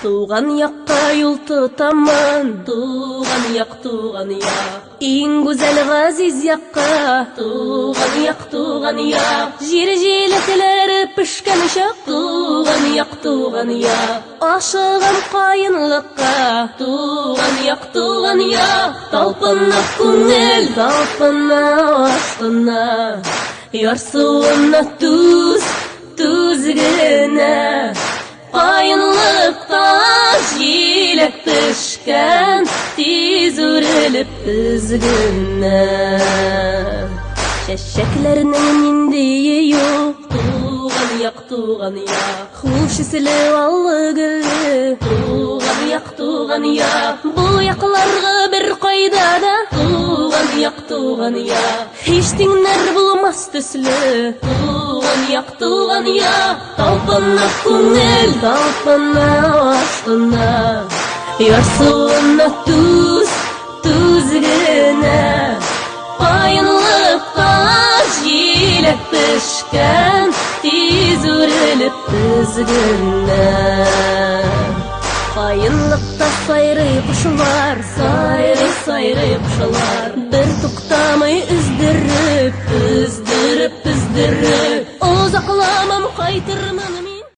Туган якка юл тотамын, туган як, иң гүзәл газиз якка, туган як, жир җиләкләре пешкән чак, туган як, ашыгам каенлыкка, туган як, талпына күңел, талпына астына, ярсуына туз генә. Каенлыкта җиләк пешкән, тиз үрелеп өзгенә. Чәчәкләрнең ниндие юк, туган як, хуш исле аллы гөлле, туган як, бу якларга бер кайда да, туган як, һич тиңнәр булмас төсле, туган як, талпына күңел, талпына астына, ярсуына туз генә. Каенлыкта җиләк пешкән, тиз үрелеп өзгенә. Каенлыкта сайрый кушлар, сайрый кушлар, бер туктамый өздереп, озакламам кайтырмын.